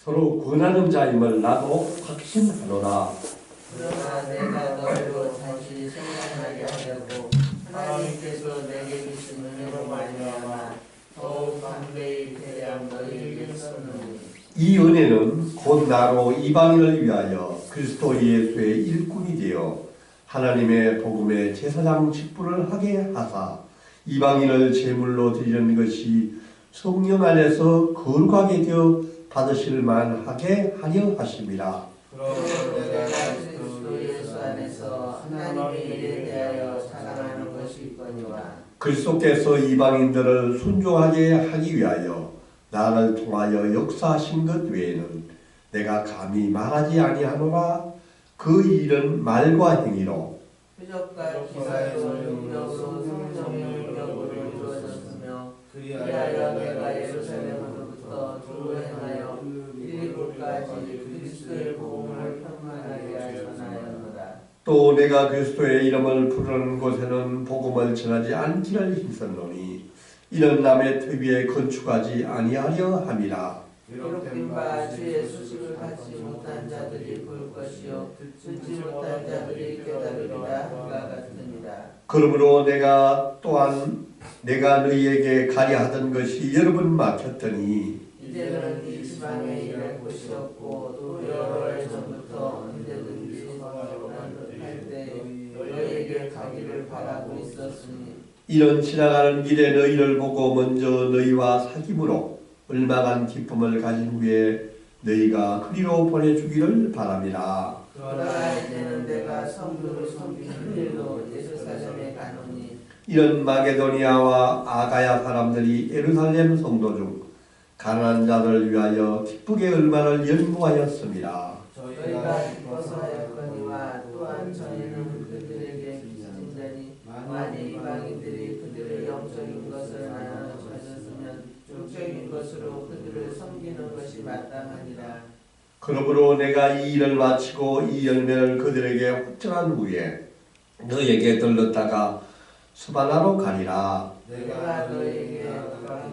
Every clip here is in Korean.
서로 권하는 자임을 나도 확신하노라. 그러나 내가 너희로 다시 생각나게 하려고 하나님께서 내게 주신 은혜로 말미암아 더욱 담대히 대량 너희에게 썼느니 이 은혜는 곧 나로 이방인을 위하여 그리스도 예수의 일꾼이 되어 하나님의 복음의 제사장 직분을 하게 하사 이방인을 제물로 드리는 것이 성령 안에서 거룩하게 되어 받으실 만하게 하려 하심이라. 그러므로 내가 그리스도 예수 안에서 하나님의 일에 대하여 자랑하는 것이 있거니와 그리스도께서 이방인들을 순종하게 하기 위하여 나를 통하여 역사하신 것 외에는 내가 감히 말하지 아니하노라. 그 일은 말과 행위로 표적과 기사로 능력으로 성령의 능력으로 이루어졌으며 그리하여 내가 예루살렘으로부터 두루 행하여 빌립보까지 그리스도의 복음을 평만하게 전하였노라. 또 내가 그리스도의 이름을 부르는 곳에는 복음을 전하지 않기를 힘썼노니 이는 남의 퇴비에 건축하지 아니하려 함이라. 기록된 바 주의 소식을 받지 못한 자들이 볼 것이요 듣지 못한 자들이 깨달으리라 함과 같으니라. 그러므로 내가 또한 내가 너희에게 가려 하던 것이 여러 번 막혔더니 이제는 이 지방에 일할 곳이 없고 또 여러 해 전부터 언제든지 할 때 너희에게 가기를 바라고 있었으니 이런 지나가는 길에 너희를 보고 먼저 너희와 사귐으로 얼마간 기쁨을 가진 후에 너희가 그리로 보내주기를 바랍니다. 그러나 이제는 내가 성도를 섬기는 일로 예루살렘에 가노니 이런 마게도니아와 아가야 사람들이 예루살렘 성도 중 가난한 자들을 위하여 기쁘게 얼마를 연구하였습니다. 저희가 기뻐서 하였거니와 또한 저희는 그들에게 빚진 자니 만일 이방인들이 그들의 영적인 것을 나눠주었으면 육적인 것으로 그들을 섬기는 것이 마땅하니라. 그러므로 내가 이 일을 마치고 이 열매를 그들에게 확정한 후에 너에게 들렀다가 스바나로 가리라. 내가 너에게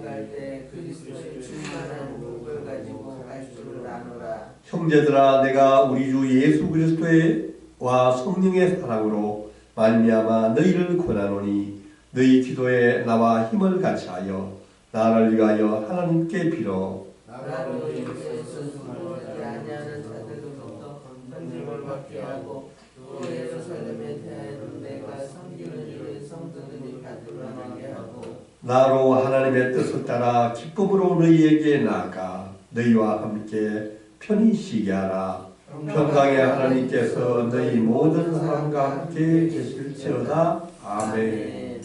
갈 때 그리스도의 충만한 복을 가지고 갈 줄을 아노라. 형제들아, 내가 우리 주 예수 그리스도와 성령의 사랑으로 말미암아 너희를 권하노니 너희 기도에 나와 힘을 같이하여 나를 위하여 하나님께 빌어 나로 예수에서 죽지 아니하는 자들로부터 건짐을 받게 하고 또 예루살렘에 대하여는 내가 섬기는 일을 성도들이 받들어나게 하고 나로 하나님의 뜻을 따라 기쁨으로 너희에게 나아가 너희와 함께 편히 쉬게 하라. 평강의 하나님께서 너희 모든 사람과 함께 계실지어다. 아멘.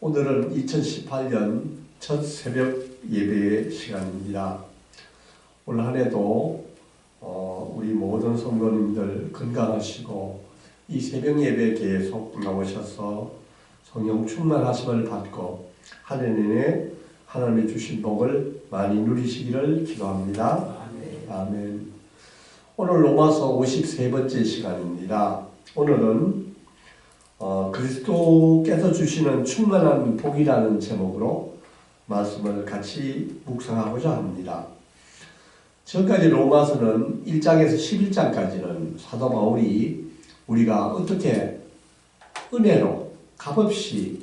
오늘은 2018년 첫 새벽 예배 시간입니다. 올 한 해도 우리 모든 성도님들 건강하시고 이 새벽 예배 계속 나오셔서 성령 충만하심을 받고 한 해 내내 하나님이 주신 복을 많이 누리시기를 기도합니다. 아멘. 오늘 로마서 53번째 시간입니다. 오늘은 그리스도께서 주시는 충만한 복이라는 제목으로 말씀을 같이 묵상하고자 합니다. 지금까지 로마서는 1장에서 11장까지는 사도 바울이 우리가 어떻게 은혜로 값없이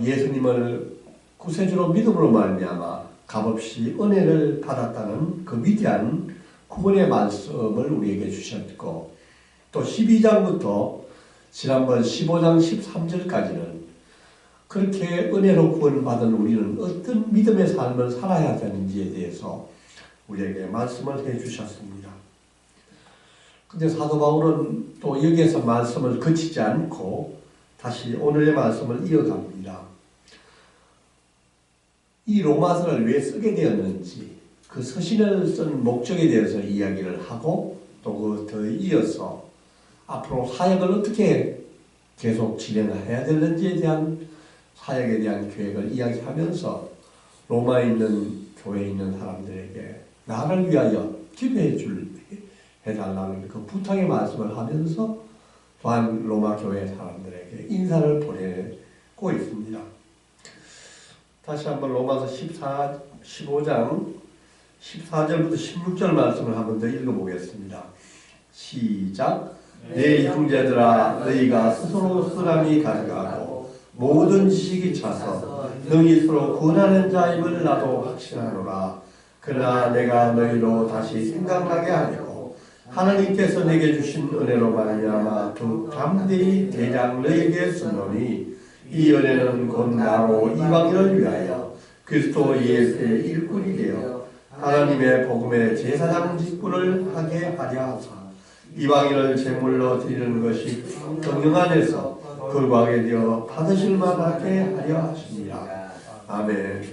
예수님을 구세주로 믿음으로 말미암아 값없이 은혜를 받았다는 그 위대한 구원의 말씀을 우리에게 주셨고 또 12장부터 지난번 15장 13절까지는 그렇게 은혜로 구원받은 우리는 어떤 믿음의 삶을 살아야 되는지에 대해서 우리에게 말씀을 해주셨습니다. 근데 사도 바울은 또 여기에서 말씀을 그치지 않고 다시 오늘의 말씀을 이어갑니다. 이 로마서를 왜 쓰게 되었는지 그 서신을 쓴 목적에 대해서 이야기를 하고 또 그 더 이어서 앞으로 사역을 어떻게 계속 진행해야 되는지에 대한 사역에 대한 계획을 이야기하면서 로마에 있는 교회에 있는 사람들에게 나를 위하여 기도해 해달라는 그 부탁의 말씀을 하면서 또한 로마 교회 사람들에게 인사를 보내고 있습니다. 다시 한번 로마서 15장 14절부터 16절 말씀을 한번 더 읽어보겠습니다. 시작. 내 형제들아 너희가 스스로 쓰라미 가져가고 모든 지식이 차서 능히 서로 구원하는 자임을 나도 확신하노라. 그러나 내가 너희로 다시 생각나게 하려고 하나님께서 내게 주신 은혜로 말미암아 더욱 담대히 대장 너희에게 쓰노니 이 은혜는 곧 나로 이방인을 위하여 그리스도 예수의 일꾼이 되어 하나님의 복음의 제사장 직분을 하게 하려 하사 이방인을 제물로 드리는 것이 경영 안에서 거룩하게 되어 받으실 만하게 하려 하십니다. 아멘.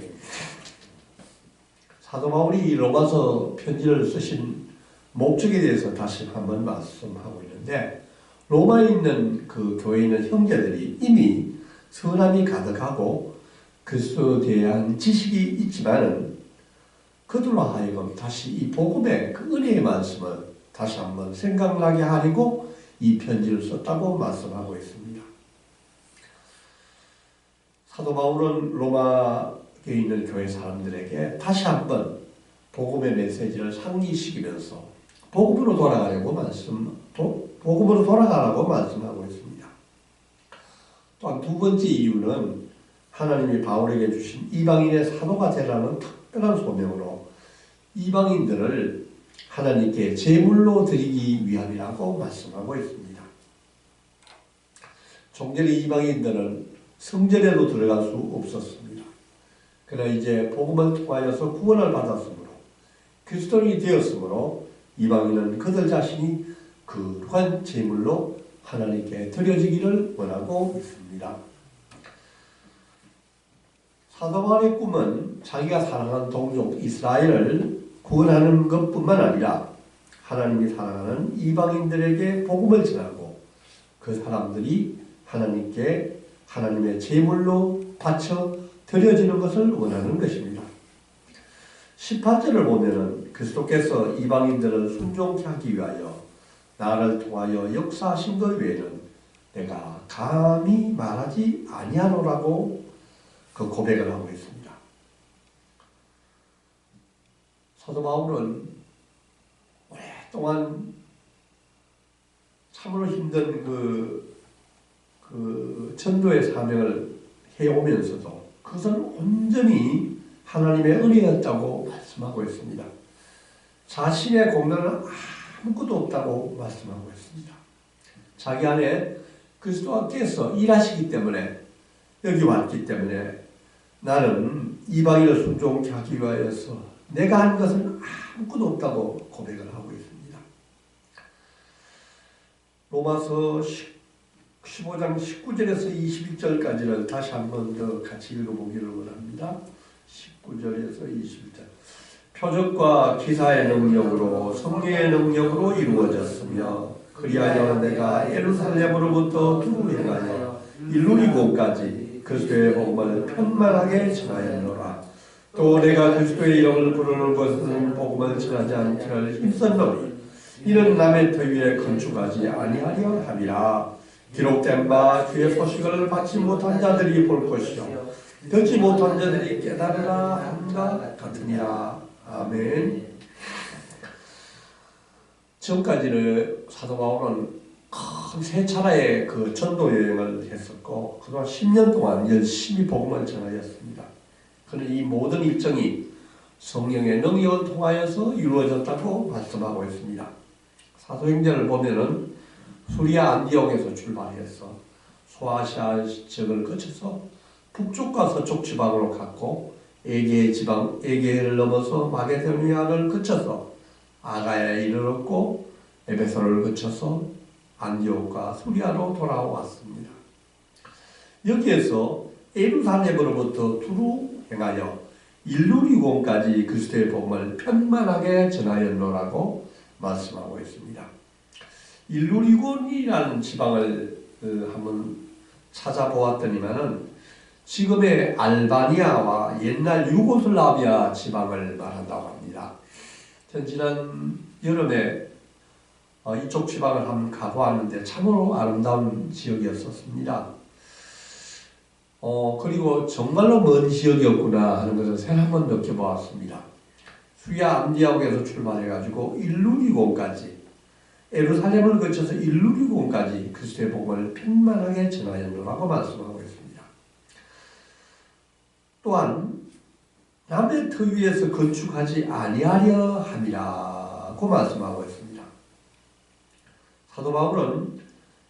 사도 바울이 로마서 편지를 쓰신 목적에 대해서 다시 한번 말씀하고 있는데, 로마에 있는 그 교회에 있는 형제들이 이미 선함이 가득하고 그리스도에 대한 지식이 있지만은 그들로 하여금 다시 이 복음의 그 은혜의 말씀을 다시 한번 생각나게 하려고 이 편지를 썼다고 말씀하고 있습니다. 사도 바울은 로마에 있는 교회 사람들에게 다시 한번 복음의 메시지를 상기시키면서 복음으로 돌아가라고 말씀하고 있습니다. 또한 두 번째 이유는 하나님이 바울에게 주신 이방인의 사도가 되라는 특별한 소명으로 이방인들을 하나님께 제물로 드리기 위함이라고 말씀하고 있습니다. 종전에 이방인들은 성전에도 들어갈 수 없었습니다. 그러나 이제 복음을 통하여서 구원을 받았으므로 그리스도인이 되었으므로 이방인은 그들 자신이 거룩한 제물로 하나님께 드려지기를 원하고 있습니다. 사도 바울의 꿈은 자기가 사랑하는 동족 이스라엘을 구원하는 것뿐만 아니라 하나님이 사랑하는 이방인들에게 복음을 전하고 그 사람들이 하나님께 하나님의 제물로 바쳐 드려지는 것을 원하는 것입니다. 18절을 보면은 그리스도께서 이방인들을 순종케 하기 위하여 나를 통하여 역사하신 것 외에는 내가 감히 말하지 아니하노라고 그 고백을 하고 있습니다. 사도 바울은 오랫동안 참으로 힘든 그 전도의 사명을 해오면서도 그것은 온전히 하나님의 은혜였다고 말씀하고 있습니다. 자신의 공로는 아무것도 없다고 말씀하고 있습니다. 자기 안에 그리스도께서 일하시기 때문에 여기 왔기 때문에 나는 이방인을 순종케 하기 위하여서 내가 한 것은 아무것도 없다고 고백을 하고 있습니다. 로마서 15장 19절에서 21절까지를 다시 한 번 더 같이 읽어보기를 원합니다. 19절에서 21절. 표적과 기사의 능력으로 성령의 능력으로 이루어졌으며 그리하여 내가 예루살렘으로부터 두루 행하여 일루리고까지 그리스도의 복음을 편만하게 전하였노라. 또 내가 그리스도의 이름을 부르는 것은 복음을 전하지 않기를 힘썼노니 이는 남의 터 위에 건축하지 아니하려 함이라. 기록된 바 주의 소식을 받지 못한 자들이 볼 것이요 듣지 못한 자들이 깨달으라 함과 같으니라. 아멘. 지금까지는 사도 바울은 큰 세 차례의 그 전도 여행을 했었고 그동안 10년 동안 열심히 복음을 전하였습니다. 그는 이 모든 일정이 성령의 능력을 통하여서 이루어졌다고 말씀하고 있습니다. 사도행전을 보면은 수리아 안디옥에서 출발해서 소아시아 지역을 거쳐서 북쪽과 서쪽 지방으로 갔고 에게를 넘어서 마게도니아를 거쳐서 아가야에 이르렀고 에베소를 거쳐서 안디옥과 수리아로 돌아왔습니다. 여기에서 예루살렘으로부터 두루 행하여 일루리곤까지 그리스도의 복음을 편만하게 전하였노라고 말씀하고 있습니다. 일루리곤이라는 지방을 한번 찾아보았더니만은 지금의 알바니아와 옛날 유고슬라비아 지방을 말한다고 합니다. 전 지난 여름에 이쪽 지방을 한번 가보았는데 참으로 아름다운 지역이었었습니다. 그리고 정말로 먼 지역이었구나 하는 것을 새로 한번 느껴보았습니다. 수야 암디아옥에서 출발해가지고 일루리곤까지, 예루살렘을 거쳐서 일루리곤까지 그리스도의 복음을 편만하게 전하였노라고 말씀하고 있습니다. 또한 남의 터 위에서 건축하지 아니하려 함이라고 말씀하고 있습니다. 사도 바울은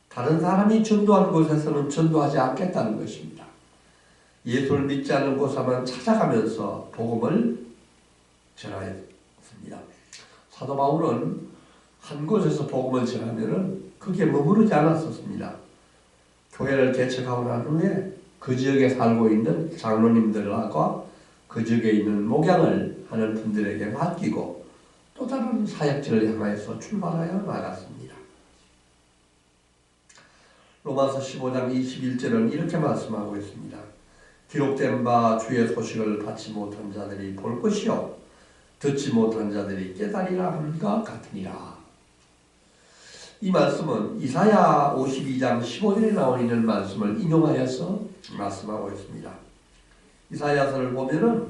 다른 사람이 전도하는 곳에서는 전도하지 않겠다는 것입니다. 예수를 믿지 않는 곳에만 찾아가면서 복음을 전하였습니다. 사도 바울은 한 곳에서 복음을 전하면은 거기에 머무르지 않았었습니다. 교회를 개척하고 난 후에 그 지역에 살고 있는 장로님들과 그 지역에 있는 목양을 하는 분들에게 맡기고 또 다른 사역지를 향하여서 출발하여 나갔습니다. 로마서 15장 21절은 이렇게 말씀하고 있습니다. 기록된 바 주의 소식을 받지 못한 자들이 볼 것이요 듣지 못한 자들이 깨달으리라 함과 같으니라. 이 말씀은 이사야 52장 15절에 나오는 말씀을 인용하여서 말씀하고 있습니다. 이사야서를 보면은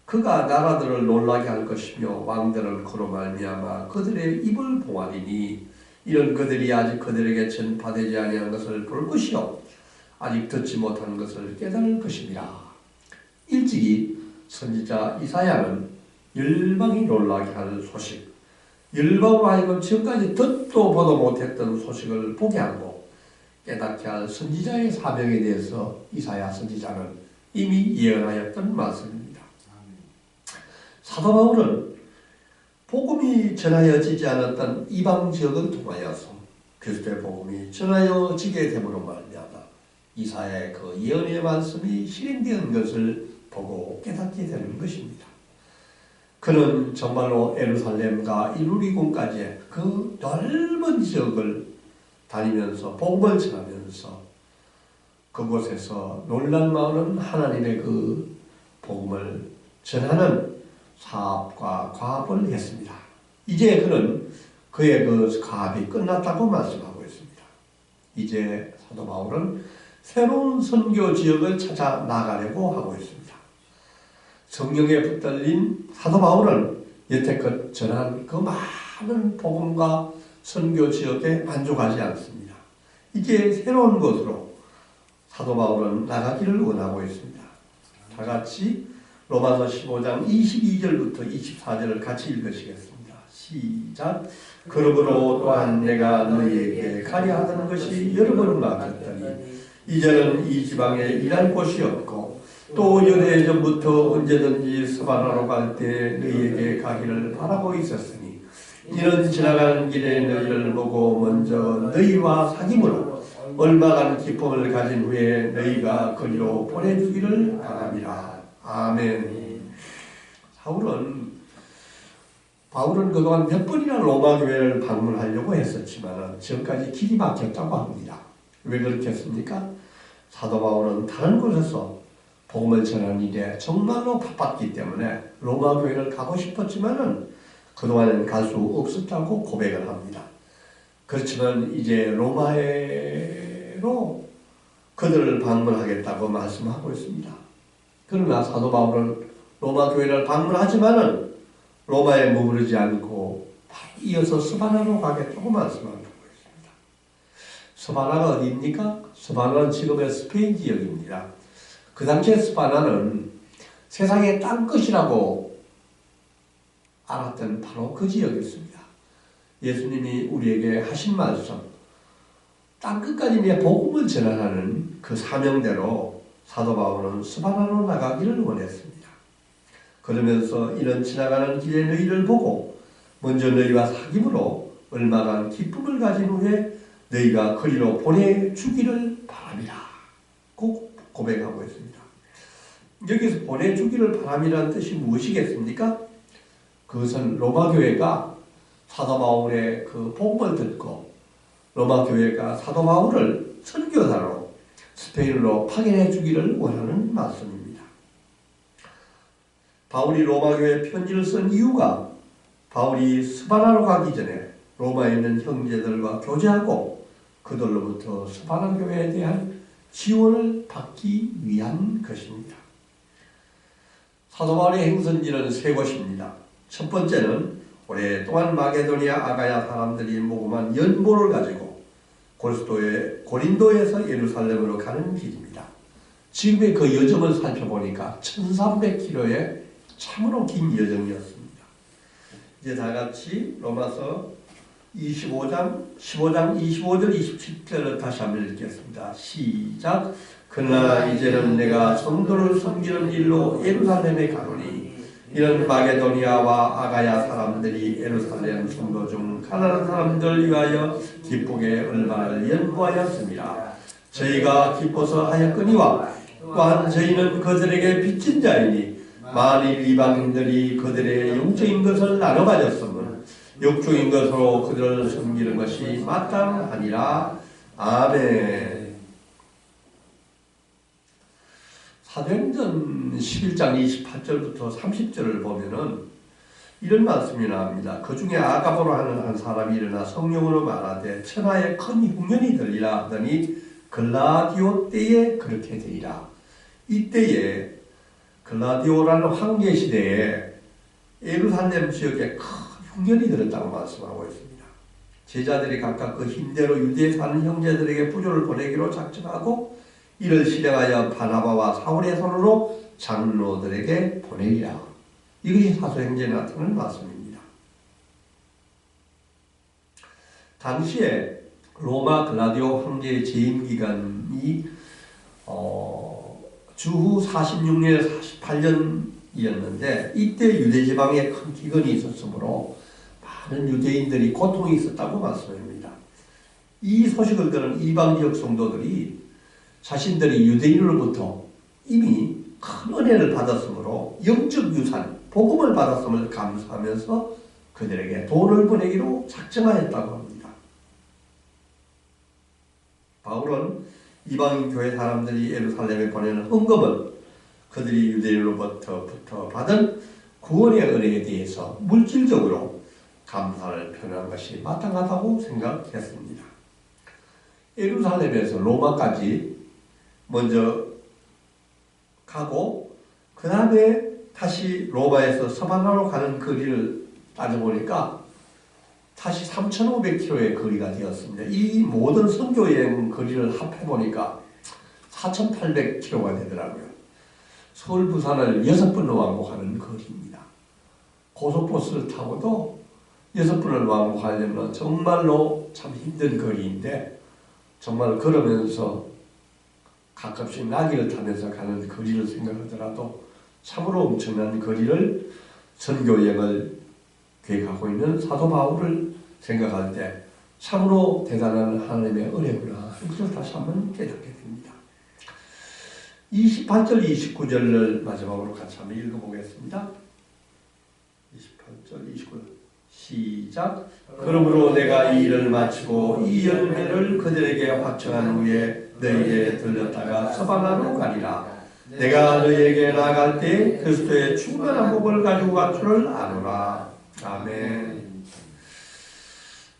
그가 나라들을 놀라게 할 것이며 왕들을 그로 말미암아 그들의 입을 봉하리니 이런 그들이 아직 그들에게 전파되지 아니한 것을 볼 것이요 아직 듣지 못한 것을 깨달을 것입니다. 일찍이 선지자 이사야는 열방이 놀라게 할 소식, 열방으로 하여금 지금까지 듣도 보도 못했던 소식을 보게 하고 깨닫게 할 선지자의 사명에 대해서 이사야 선지자는 이미 예언하였던 말씀입니다. 사도 바울은 복음이 전하여지지 않았던 이방 지역을 통하여서 그리스도의 복음이 전하여지게 됨으로 말미암아 이사야의 그 예언의 말씀이 실행된 것을 보고 깨닫게 되는 것입니다. 그는 정말로 예루살렘과 일루리곤까지의 그 넓은 지역을 다니면서 복음을 전하면서 그곳에서 놀란 마음은 하나님의 그 복음을 전하는 사업과 과업을 했습니다. 이제 그는 그의 그 가업이 끝났다고 말씀하고 있습니다. 이제 사도 바울은 새로운 선교 지역을 찾아 나가려고 하고 있습니다. 성령에 붙들린 사도 바울은 여태껏 전한 그 많은 복음과 선교 지역에 만족하지 않습니다. 이제 새로운 곳으로 사도 바울은 나가기를 원하고 있습니다. 다 같이 로마서 15장 22절부터 24절을 같이 읽으시겠습니다. 시작. 그러므로 또한 내가 너희에게 가려 하던 것이 여러 번 맡겼더니 이제는 이 지방에 일할 곳이 없고 또 연애 전부터 언제든지 스바나로 갈 때 너희에게 가기를 바라고 있었으니 이는 지나가는 길에 너희를 보고 먼저 너희와 사귐으로 얼마간 기쁨을 가진 후에 너희가 거리로 보내주기를 바랍니다. 아멘. 바울은 그동안 몇 번이나 로마 교회를 방문하려고 했었지만 지금까지 길이 막혔다고 합니다. 왜 그렇게 했습니까? 사도 바울은 다른 곳에서 복음을 전하는 일에 정말로 바빴기 때문에 로마 교회를 가고 싶었지만은 그동안은 갈 수 없었다고 고백을 합니다. 그렇지만 이제 로마로 그들을 방문하겠다고 말씀하고 있습니다. 그러나 사도 바울은 로마 교회를 방문하지만은 로마에 머무르지 않고 바로 이어서 스바나로 가겠다고 말씀하고 있습니다. 스바나가 어디입니까? 스바나는 지금의 스페인 지역입니다. 그 당시에 스바나는 세상의 땅끝이라고 알았던 바로 그 지역이었습니다. 예수님이 우리에게 하신 말씀, 땅끝까지 내 복음을 전하라는 그 사명대로 사도 바울은 스바나로 나가기를 원했습니다. 그러면서 이런 지나가는 길에 너희를 보고 먼저 너희와 사귐으로 얼마간 기쁨을 가진 후에 너희가 거리로 보내주기를 바랍니다. 꼭 고백하고 있습니다. 여기서 보내주기를 바람이라는 뜻이 무엇이겠습니까? 그것은 로마 교회가 사도 바울의 그 복음을 듣고 로마 교회가 사도 바울을 선교사로 스페인으로 파견해 주기를 원하는 말씀입니다. 바울이 로마 교회에 편지를 쓴 이유가 바울이 스바나로 가기 전에 로마에 있는 형제들과 교제하고 그들로부터 스바나 교회에 대한 지원을 받기 위한 것입니다. 사도 바울의 행선지는 세 곳입니다. 첫 번째는 오랫동안 마게도니아 아가야 사람들이 모금한 연보를 가지고 고린도에서 예루살렘으로 가는 길입니다. 지금의 그 여정을 살펴보니까 1300km의 참으로 긴 여정이었습니다. 이제 다 같이 로마서 15장 25절 27절을 다시 한번 읽겠습니다. 시작. 그러나 이제는 내가 성도를 섬기는 일로 예루살렘에 가노니 이런 마게도니아와 아가야 사람들이 예루살렘 성도 중 가난한 사람들 위하여 기쁘게 얼마를 연구하였습니다. 저희가 기뻐서 하였거니와 또한 저희는 그들에게 빚진 자이니 만일 이방인들이 그들의 영적인 것을 나눠 가졌으면 육적인 것으로 그들을 섬기는 것이 마땅하니라. 아멘. 사도행전 11장 28절부터 30절을 보면은 이런 말씀이 나옵니다. 그 중에 아가보로 하는 한 사람이 일어나 성령으로 말하되 천하에 큰 흉년이 들리라 하더니 글라디오 때에 그렇게 되리라. 이때에 글라디오라는 황제 시대에 예루살렘 지역에 큰 흉년이 들었다고 말씀하고 있습니다. 제자들이 각각 그 힘대로 유대에 사는 형제들에게 부조를 보내기로 작정하고 이를 실행하여 바나바와 사울의 손으로 장로들에게 보내리라. 이것이 사도행전에 나타나는 말씀입니다. 당시에 로마 글라디오 황제의 재임 기간이 주후 46년에서 48년이었는데 이때 유대 지방에 큰 기근이 있었으므로 많은 유대인들이 고통이 있었다고 말씀합니다. 이 소식을 들은 이방 지역 성도들이 자신들이 유대인으로부터 이미 큰 은혜를 받았으므로 영적 유산, 복음을 받았음을 감사하면서 그들에게 돈을 보내기로 작정하였다고 합니다. 바울은 이방인 교회 사람들이 예루살렘에 보내는 헌금은 그들이 유대인으로부터 받은 구원의 은혜에 대해서 물질적으로 감사를 표현한 것이 마땅하다고 생각했습니다. 예루살렘에서 로마까지 먼저 가고 그 다음에 다시 로마에서 서바나로 가는 거리를 따져보니까 다시 3,500km의 거리가 되었습니다. 이 모든 선교여행 거리를 합해보니까 4,800km가 되더라고요. 서울 부산을 6번을 왕복하는 거리입니다. 고속버스를 타고도 6번을 왕복하려면 정말로 참 힘든 거리인데 정말 걸으면서 가끔씩 나귀를 타면서 가는 거리를 생각하더라도 참으로 엄청난 거리를 선교여행을 계획하고 있는 사도 바울을 생각할 때 참으로 대단한 하나님의 은혜구나. 이것을 다시 한번 깨닫게 됩니다. 28절, 29절을 마지막으로 같이 한번 읽어보겠습니다. 28절, 29절 시작. 그러므로 내가 이 일을 마치고 이 열매를 그들에게 확정한 후에 너희에게 들렸다가 서바나로 가리라. 내가 너희에게 나아갈 때 그리스도의 충만한 복을 가지고 갈 줄을 아노라. 아멘.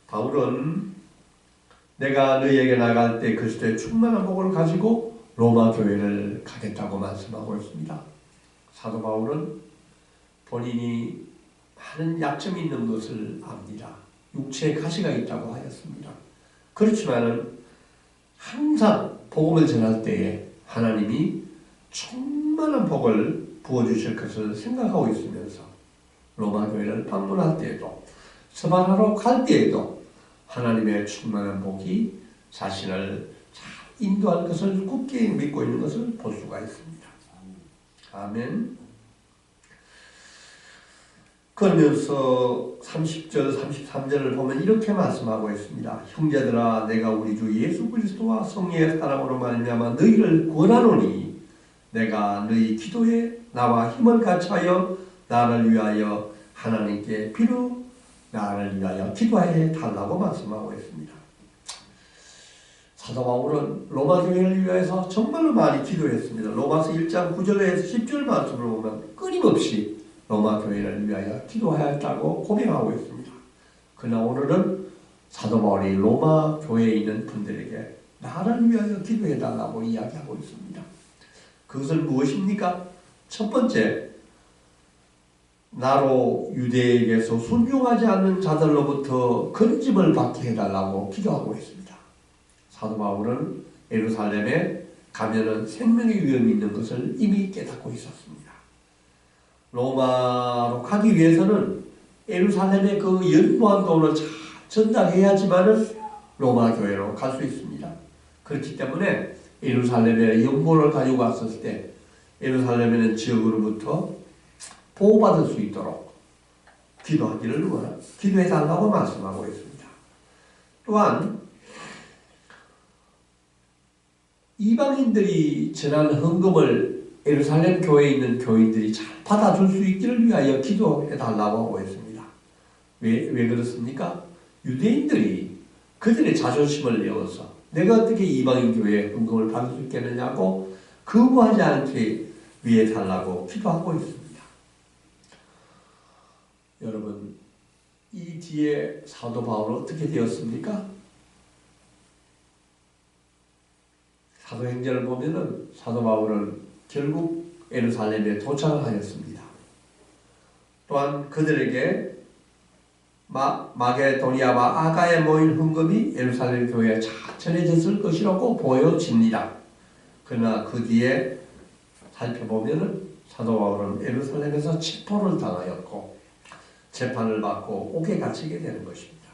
바울은 내가 너희에게 나갈 때 그리스도의 충만한 복을 가지고 로마 교회를 가겠다고 말씀하고 있습니다. 사도 바울은 본인이 많은 약점이 있는 것을 압니다. 육체에 가시가 있다고 하였습니다. 그렇지만은 항상 복음을 전할 때에 하나님이 충만한 복을 부어주실 것을 생각하고 있으면서 로마 교회를 방문할 때에도 서바나로 갈 때에도 하나님의 충만한 복이 자신을 잘 인도할 것을 굳게 믿고 있는 것을 볼 수가 있습니다. 아멘. 그러면서 30절, 33절을 보면 이렇게 말씀하고 있습니다. 형제들아, 내가 우리 주 예수 그리스도와 성령의 사랑으로 말미암아 너희를 권하노니 내가 너희 기도에 나와 힘을 같이하여 나를 위하여 하나님께 비로 나를 위하여 기도해 달라고 말씀하고 있습니다. 사도 바울은 로마 교회를 위해서 정말로 많이 기도했습니다. 로마서 1장 9절에서 10절 말씀을 보면 끊임없이 로마 교회를 위하여 기도하였다고 고백하고 있습니다. 그러나 오늘은 사도 바울이 로마 교회에 있는 분들에게 나를 위하여 기도해달라고 이야기하고 있습니다. 그것은 무엇입니까? 첫 번째, 나로 유대에게서 순종하지 않는 자들로부터 건짐을 받게 해달라고 기도하고 있습니다. 사도 바울은 예루살렘에 가면은 생명의 위험이 있는 것을 이미 깨닫고 있었습니다. 로마로 가기 위해서는 예루살렘의 그 연보한 돈을 잘 전달해야지만은 로마 교회로 갈 수 있습니다. 그렇기 때문에 예루살렘에 연보를 가지고 갔을 때 예루살렘에는 지역으로부터 보호받을 수 있도록 기도해달라고 말씀하고 있습니다. 또한 이방인들이 전하는 헌금을 예루살렘 교회에 있는 교인들이 잘 받아줄 수 있기를 위하여 기도해달라고 하고 있습니다. 왜 그렇습니까? 유대인들이 그들의 자존심을 내어서 내가 어떻게 이방인 교회에 헌금을 받을 수 있겠느냐고 거부하지 않게 위해 달라고 기도하고 있습니다. 여러분, 이 뒤에 사도 바울은 어떻게 되었습니까? 사도행전을 보면은 사도 바울은 결국 예루살렘에 도착을 하였습니다. 또한 그들에게 마게도니아와 아가에 모인 헌금이 예루살렘 교회에 잘 전해졌을 것이라고 보여집니다. 그러나 그 뒤에 살펴보면은 사도 바울은 예루살렘에서 체포를 당하였고 재판을 받고 옥에 갇히게 되는 것입니다.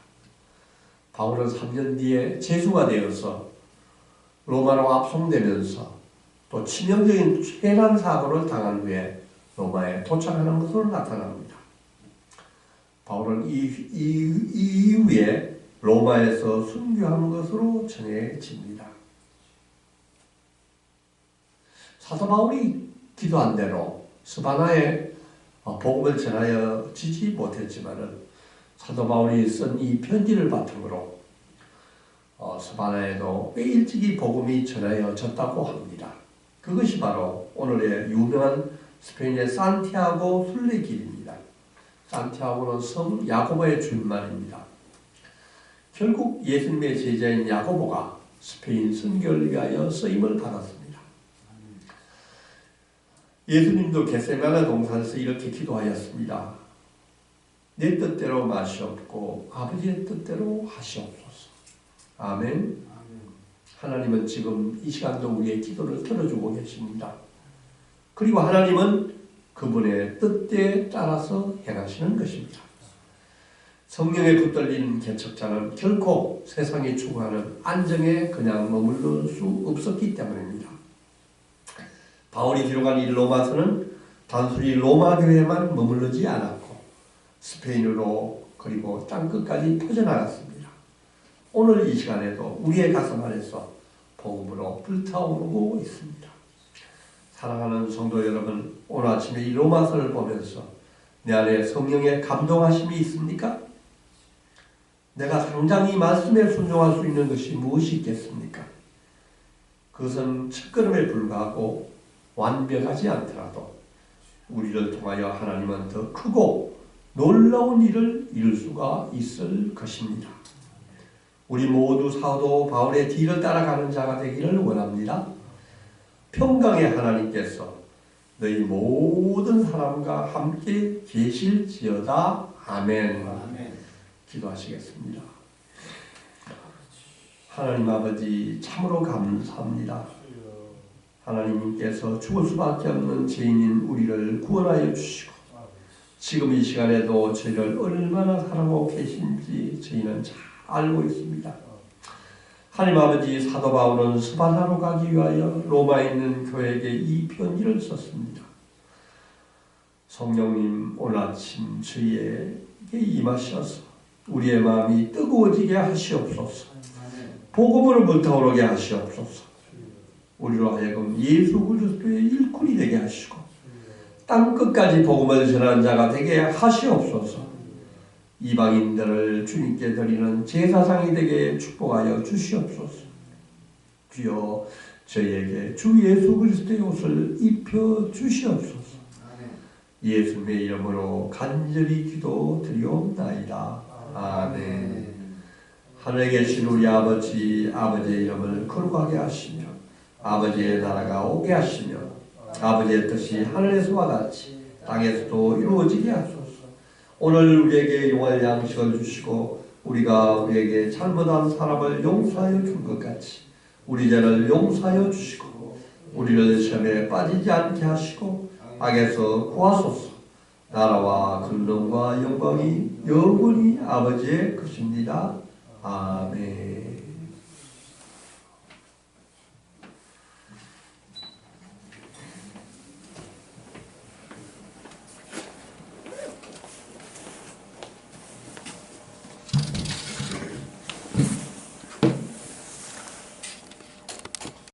바울은 3년 뒤에 재수가 되어서 로마로 압송되면서 또 치명적인 쾌란 사고를 당한 후에 로마에 도착하는 것으로 나타납니다. 바울은 이 이후에 로마에서 순교한 것으로 전해집니다. 사도 바울이 기도한 대로 스바나에 복음을 전하여 지지 못했지만은 사도 바울이 쓴 이 편지를 바탕으로 스바나에도 꽤 일찍이 복음이 전하여졌다고 합니다. 그것이 바로 오늘의 유명한 스페인의 산티아고 순례길입니다. 산티아고는 성 야고보의 줄임말입니다. 결국 예수님의 제자인 야고보가 스페인 선교를 위하여 쓰임을 받았습니다. 예수님도 겟세마네 동산에서 이렇게 기도하였습니다. 내 뜻대로 마시옵고 아버지의 뜻대로 하시옵소서. 아멘. 하나님은 지금 이 시간도 우리의 기도를 들어주고 계십니다. 그리고 하나님은 그분의 뜻에 따라서 행하시는 것입니다. 성령에 붙들린 개척자는 결코 세상이 추구하는 안정에 그냥 머무를 수 없었기 때문입니다. 바울이 기록한 이 로마서는 단순히 로마 교회만 머무르지 않았고 스페인으로 그리고 땅끝까지 퍼져나갔습니다. 오늘 이 시간에도 우리의 가슴 안에서 복음으로 불타오르고 있습니다. 사랑하는 성도 여러분, 오늘 아침에 이 로마서를 보면서 내 안에 성령의 감동하심이 있습니까? 내가 당장 이 말씀에 순종할 수 있는 것이 무엇이 있겠습니까? 그것은 첫걸음에 불과하고 완벽하지 않더라도 우리를 통하여 하나님은 더 크고 놀라운 일을 이룰 수가 있을 것입니다. 우리 모두 사도 바울의 뒤를 따라가는 자가 되기를 원합니다. 평강의 하나님께서 너희 모든 사람과 함께 계실지어다. 아멘. 기도하시겠습니다. 하나님 아버지, 참으로 감사합니다. 하나님께서 죽을 수밖에 없는 죄인인 우리를 구원하여 주시고 지금 이 시간에도 저희를 얼마나 사랑하고 계신지 저희는 잘 알고 있습니다. 하나님 아버지, 사도 바울은 스바나로 가기 위하여 로마에 있는 교회에게 이 편지를 썼습니다. 성령님, 오늘 아침 저희에게 임하셔서 우리의 마음이 뜨거워지게 하시옵소서. 복음으로 불타오르게 하시옵소서. 우리로 하여금 예수 그리스도의 일꾼이 되게 하시고 땅끝까지 복음을 전하는 자가 되게 하시옵소서. 이방인들을 주님께 드리는 제사장이 되게 축복하여 주시옵소서. 주여, 저희에게 주 예수 그리스도의 옷을 입혀 주시옵소서. 예수님의 이름으로 간절히 기도드리옵나이다. 아멘. 하늘에 계신 우리 아버지의 이름을 거룩하게 하시며 아버지의 나라가 오게 하시며 아버지의 뜻이 하늘에서와 같이 땅에서도 이루어지게 하소서. 오늘 우리에게 용할 양식을 주시고 우리가 우리에게 잘못한 사람을 용서하여 준 것 같이 우리 죄를 용서하여 주시고 우리를 시험에 빠지지 않게 하시고 악에서 구하소서. 나라와 권능과 영광이 영원히 아버지의 것입니다. 아멘.